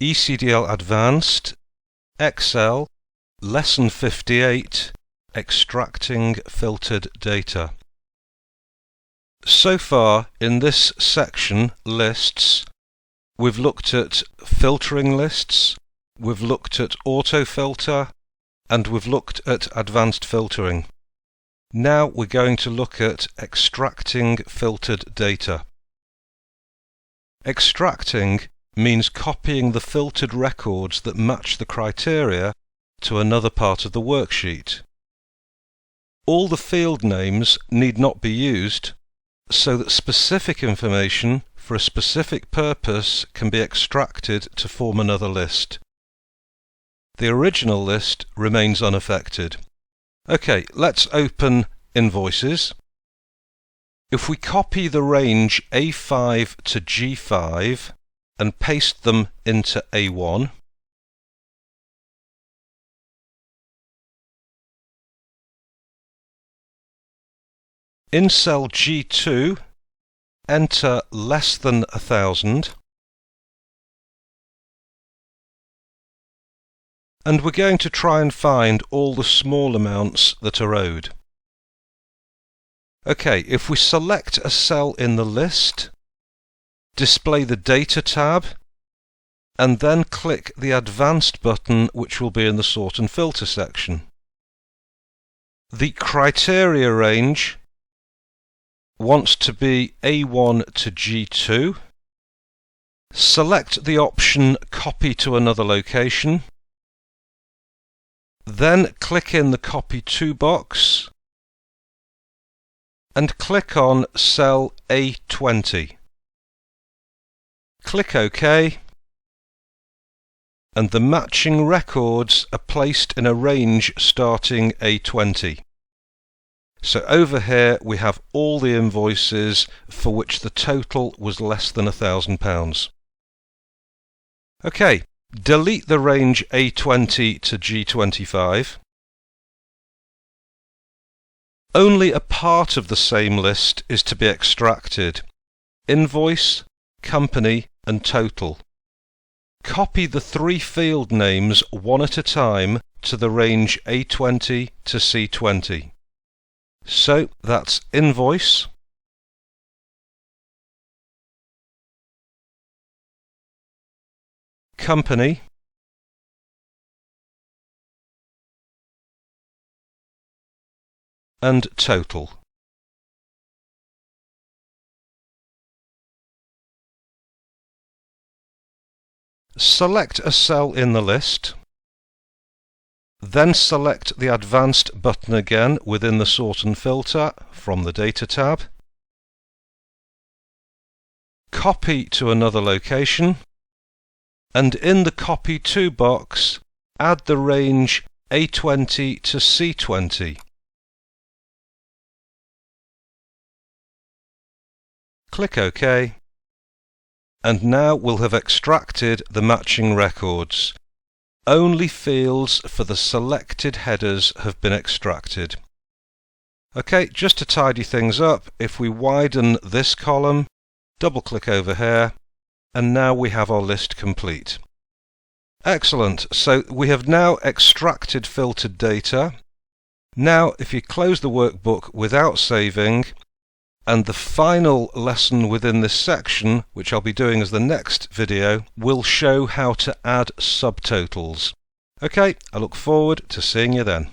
ECDL Advanced, Excel, Lesson 58, Extracting Filtered Data. So far in this section, Lists, we've looked at filtering lists, we've looked at autofilter, and we've looked at advanced filtering. Now we're going to look at extracting filtered data. Extracting means copying the filtered records that match the criteria to another part of the worksheet. All the field names need not be used, so that specific information for a specific purpose can be extracted to form another list. The original list remains unaffected. Okay, let's open Invoices. If we copy the range A5 to G5 and paste them into A1, in cell G2, enter less than 1,000, and we're going to try and find all the small amounts that are owed. Okay, if we select a cell in the list, display the Data tab, and then click the Advanced button, which will be in the Sort and Filter section. The criteria range wants to be A1 to G2. Select the option Copy to another location. Then click in the Copy To box and click on cell A20. Click OK, and the matching records are placed in a range starting A20. So over here we have all the invoices for which the total was less than £1,000. Okay, delete the range A20 to G25. Only a part of the same list is to be extracted: invoice, company, and total. Copy the three field names one at a time to the range A20 to C20. So that's invoice, company, and total. Select a cell in the list, then select the Advanced button again within the Sort and Filter from the Data tab. Copy to another location, and in the Copy To box, add the range A20 to C20. Click OK, and now we'll have extracted the matching records. Only fields for the selected headers have been extracted. Okay, just to tidy things up, if we widen this column, double click over here, and now we have our list complete. Excellent, so we have now extracted filtered data. Now if you close the workbook without saving, and the final lesson within this section, which I'll be doing as the next video, will show how to add subtotals. Okay, I look forward to seeing you then.